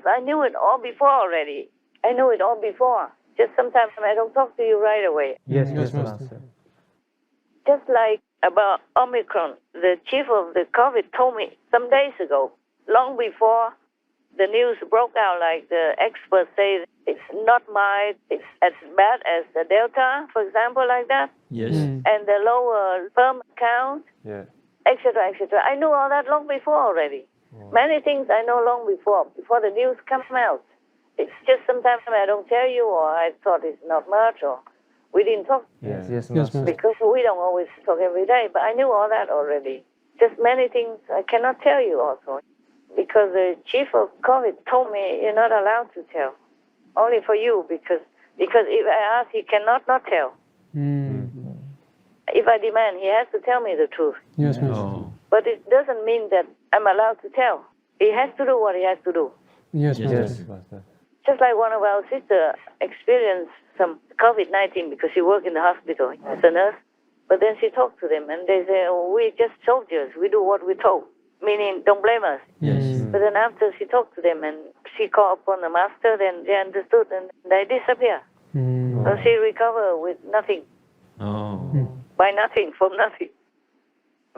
I knew it all before already. I knew it all before. Just sometimes I don't talk to you right away. Yes, Master. Just like about Omicron, the chief of the COVID told me some days ago, long before the news broke out, like the experts say it's not mild, it's as bad as the Delta, for example, like that. Yes. And the lower sperm count, etc., etc. I knew all that long before already. Many things I know long before the news comes out. It's just sometimes I don't tell you, or I thought it's not much, or we didn't talk. Yes, Master. Because we don't always talk every day, but I knew all that already. Just many things I cannot tell you also. Because the chief of COVID told me you're not allowed to tell. Only for you, because if I ask, he cannot not tell. If I demand, he has to tell me the truth. Yes, Master. But it doesn't mean that I'm allowed to tell. He has to do what he has to do. Yes, Yes. Master. Just like one of our sisters experienced some COVID-19 because she worked in the hospital as a nurse. But then she talked to them and they say, oh, we're just soldiers. We do what we're told. Meaning, don't blame us. Yes. But then after she talked to them and she called upon the master, then they understood and they disappear. So she recovered with nothing. By nothing, from nothing.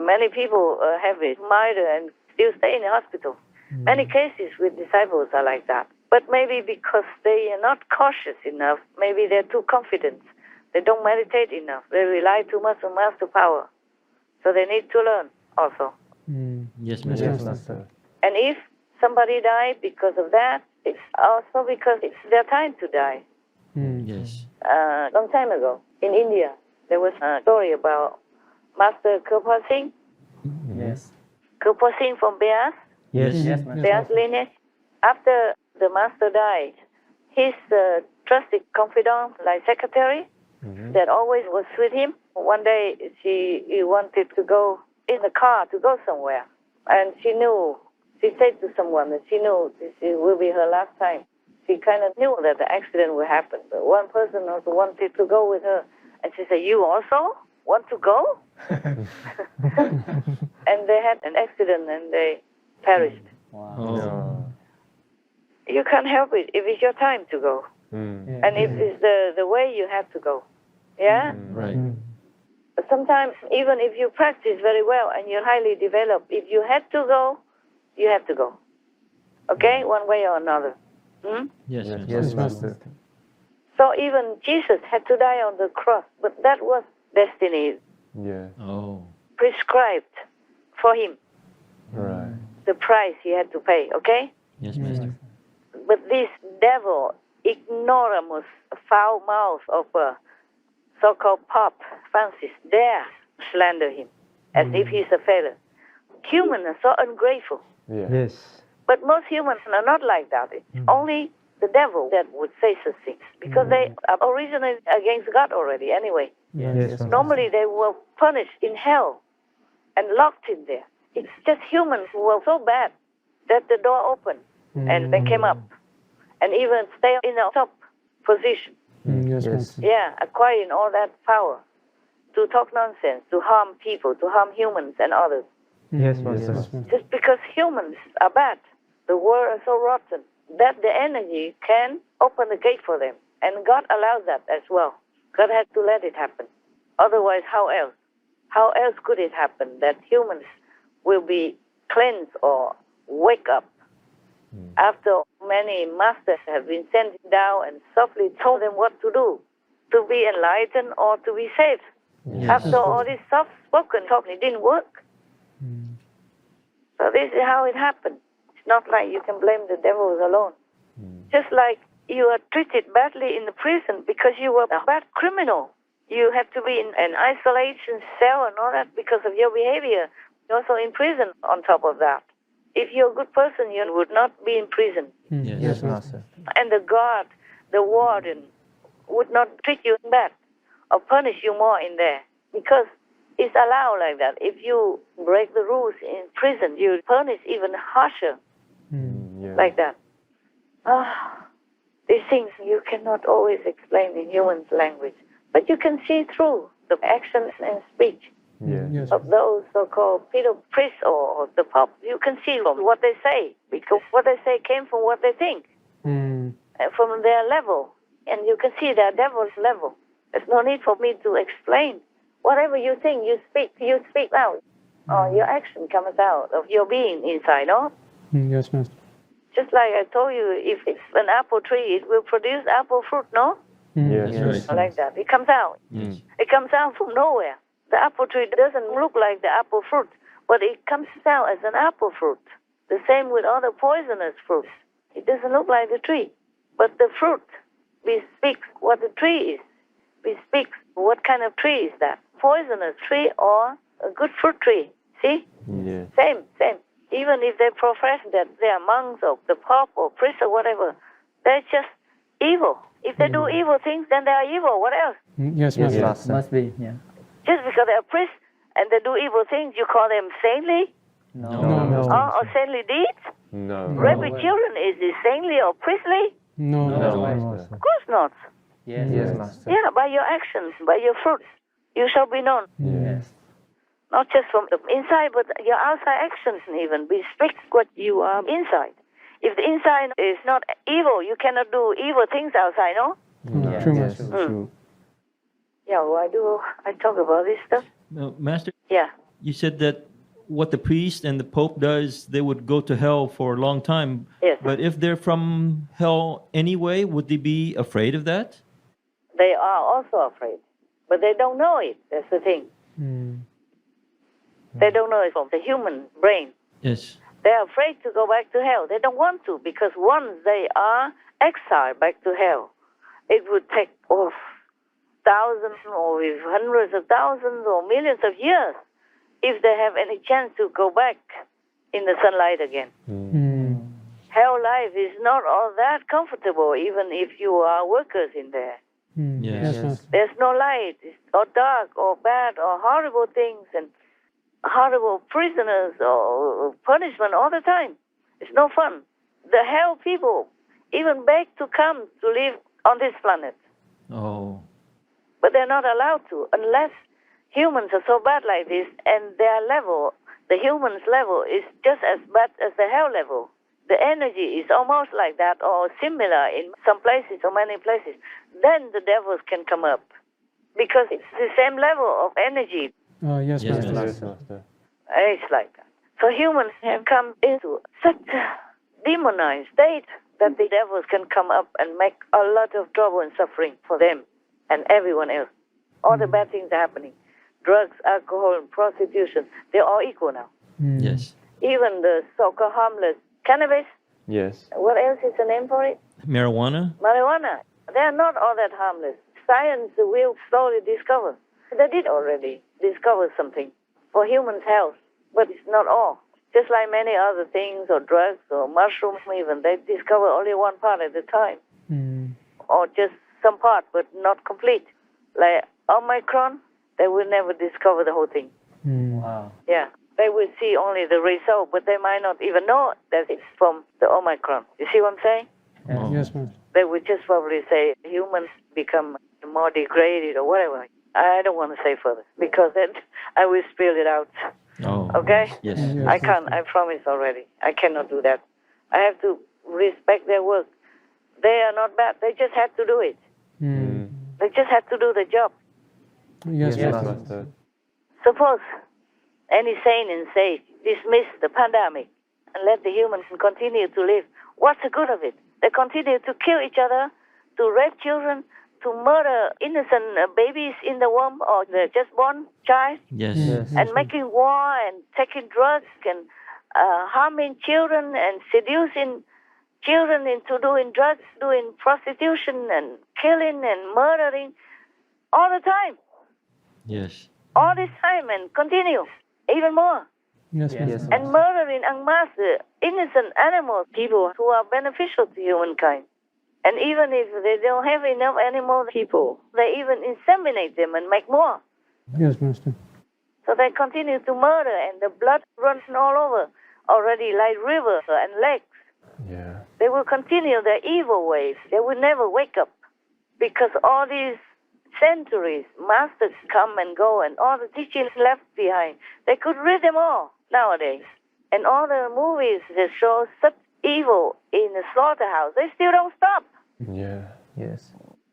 Many people have it milder and still stay in the hospital. Many cases with disciples are like that. But maybe because they are not cautious enough, maybe they're too confident. They don't meditate enough. They rely too much on master power. So they need to learn also. Yes, Yes, Master. Master. And if somebody died because of that, it's also because it's their time to die. Yes. Long time ago, in India, there was a story about Master Singh. Yes. Singh from Beas, Yes. Beas lineage. After the master died, his trusted confidant, like secretary, that always was with him. One day, he wanted to go in the car to go somewhere. And she said to someone that she knew this will be her last time. She kind of knew that the accident would happen. But one person also wanted to go with her. And she said, you also want to go? And they had an accident and they perished. Oh. You can't help it if it's your time to go. And if it's the way you have to go. Yeah? Right. But sometimes, even if you practice very well and you're highly developed, if you had to go, you have to go. Okay? One way or another. Yes. Yes, Master. So even Jesus had to die on the cross, but that was destiny Oh. prescribed for him. Right. The price he had to pay, okay? Yes, Master. But this devil, ignoramus, foul mouth of a so-called Pope Francis, dare slander him as if he's a failure. Humans are so ungrateful. Yes. But most humans are not like that. It's only the devil that would say such things because they are originally against God already anyway. Yes. Normally they were punished in hell and locked in there. It's just humans who were so bad that the door opened and they came up and even stay in the top position. Yes, Master. Yeah, acquiring all that power to talk nonsense, to harm people, to harm humans and others. Yes, Master. Just because humans are bad, the world is so rotten that the energy can open the gate for them. And God allows that as well. God had to let it happen. Otherwise, how else? How else could it happen that humans will be cleansed or wake up after many masters have been sent down and softly told them what to do, to be enlightened or to be saved? After all this soft-spoken talk, it didn't work. So this is how it happened. It's not like you can blame the devils alone. Just like you are treated badly in the prison because you were a bad criminal. You have to be in an isolation cell and all that because of your behavior. You're also in prison on top of that. If you're a good person, you would not be in prison. Yes, Master. And the guard, the warden, would not treat you bad or punish you more in there because it's allowed like that. If you break the rules in prison, you punish even harsher like that. These things you cannot always explain in human language, but you can see through the actions and speech. Yes. of those so-called pedo priests or the Pope. You can see from what they say, because what they say came from what they think, from their level. And you can see their devil's level. There's no need for me to explain. Whatever you think, you speak out. Or your action comes out of your being inside, no? Yes, Master. Just like I told you, if it's an apple tree, it will produce apple fruit, no? Yes. Like that. It comes out. Yes. It comes out from nowhere. The apple tree doesn't look like the apple fruit, but it comes out as an apple fruit. The same with other poisonous fruits. It doesn't look like the tree, but the fruit, we speak what the tree is. We speak what kind of tree is that? Poisonous tree or a good fruit tree. See? Yes. Same. Even if they profess that they are monks or the Pope or priest or whatever, they're just evil. If they do evil things, then they are evil. What else? Yes, Master. Master. Must be, yeah. Just because they're priests and they do evil things, you call them saintly? No. Or saintly deeds? No. Raping children, is it saintly or priestly? No. Master. Of course not. Yes, Master. Yeah, by your actions, by your fruits, you shall be known. Yes. Not just from the inside, but your outside actions even. We speak what you are inside. If the inside is not evil, you cannot do evil things outside, no? True, Yes. Master. True. Yeah, why do I talk about this stuff? Master, Yeah. you said that what the priest and the Pope does, they would go to hell for a long time. Yes. But if they're from hell anyway, would they be afraid of that? They are also afraid, but they don't know it. That's the thing. They don't know it from the human brain. Yes. They're afraid to go back to hell. They don't want to, because once they are exiled back to hell, it would take thousands or hundreds of thousands or millions of years if they have any chance to go back in the sunlight again. Hell life is not all that comfortable, even if you are workers in there. Yes. Master. There's no light, or dark, or bad, or horrible things, and horrible prisoners, or punishment all the time. It's no fun. The hell people even beg to come to live on this planet, Oh. but they're not allowed to unless humans are so bad like this, and their level, the humans' level, is just as bad as the hell level. The energy is almost like that or similar in some places or many places. Then the devils can come up because it's the same level of energy. Yes, Yes, Master. Master. It's like that. So humans have come into such a demonized state that the devils can come up and make a lot of trouble and suffering for them and everyone else. All the bad things are happening. Drugs, alcohol, and prostitution, they're all equal now. Yes. Even the so-called harmless cannabis, Yes. what else is the name for it? Marijuana? Marijuana. They are not all that harmless. Science will slowly discover. They did already discover something for humans' health, but it's not all. Just like many other things, or drugs, or mushrooms even, they discover only one part at a time, or just some part, but not complete. Like Omicron, they will never discover the whole thing. Wow. Yeah, they will see only the result, but they might not even know that it's from the Omicron. You see what I'm saying? Oh. Yes, Master. They would just probably say humans become more degraded or whatever. I don't want to say further because then I will spill it out. Oh. Okay? Yes. Yes. I can't. I promise already. I cannot do that. I have to respect their work. They are not bad. They just have to do it. They just have to do the job. Yes, Yes, Master. Master. Suppose any sane and sage dismiss the pandemic and let the humans continue to live. What's the good of it? They continue to kill each other, to rape children, to murder innocent babies in the womb or the just born child, Yes. and making war and taking drugs and harming children and seducing children into doing drugs, doing prostitution and killing and murdering all the time. Yes. All this time and continue, even more. Yes, Yes. Master. And murdering en masse innocent animals, people who are beneficial to humankind. And even if they don't have enough animal people, they even inseminate them and make more. Yes, Master. So they continue to murder, and the blood runs all over, already like rivers and lakes. Yeah. They will continue their evil ways. They will never wake up because all these centuries, masters come and go, and all the teachings left behind. They could read them all nowadays. And all the movies that show such evil in the slaughterhouse, they still don't stop. Yeah. Yes.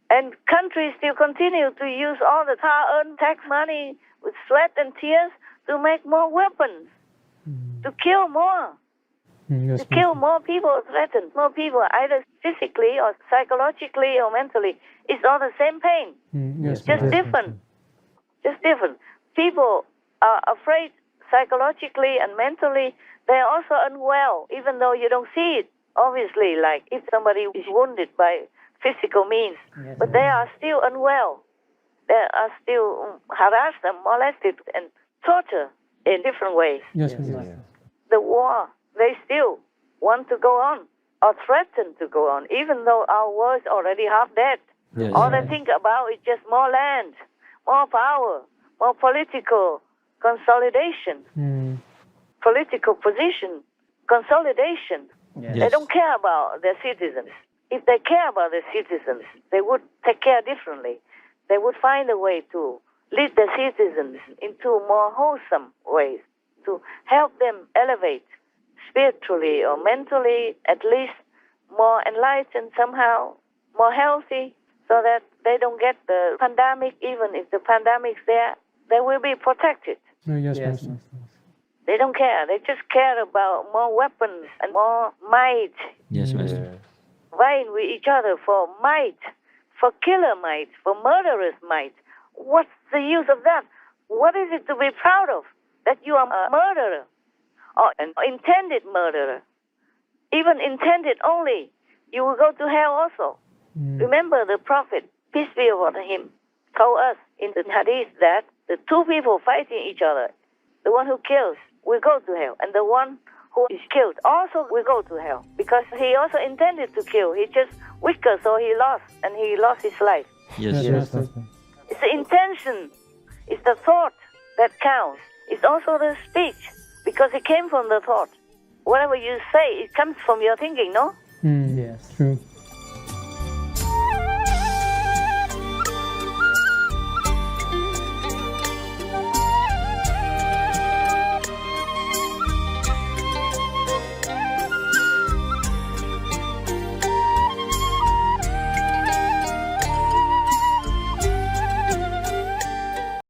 And countries still continue to use all the hard-earned tax money with sweat and tears to make more weapons, to kill more, Yes, to kill Master. more people, threaten more people, either physically or psychologically or mentally. It's all the same pain, Yes, just Master. different. Just different. People are afraid psychologically and mentally. They're also unwell, even though you don't see it, obviously, like if somebody is wounded by physical means. Yes. But they are still unwell. They are still harassed and molested and tortured in different ways. Yes, Yes, Master. Master. The war, they still want to go on or threaten to go on, even though our war is already half dead. Yes. All they think about is just more land, more power, more political consolidation, political position, consolidation. Yes. They don't care about their citizens. If they care about their citizens, they would take care differently. They would find a way to lead their citizens into more wholesome ways, to help them elevate spiritually or mentally, at least more enlightened somehow, more healthy, so that they don't get the pandemic. Even if the pandemic's there, they will be protected. Yes, Yes, Master. Master. They don't care. They just care about more weapons and more might, Yes, Master. vying with each other for might, for killer might, for murderous might. What's the use of that? What is it to be proud of? That you are a murderer or an intended murderer. Even intended only, you will go to hell also. Remember the Prophet, peace be upon him, told us in the hadith that the two people fighting each other, the one who kills will go to hell, and the one who is killed also will go to hell, because he also intended to kill. He just weaker, so he lost his life. Yes. Yes, Master. It's the intention, it's the thought that counts. It's also the speech, because it came from the thought. Whatever you say, it comes from your thinking, no? Yes. True.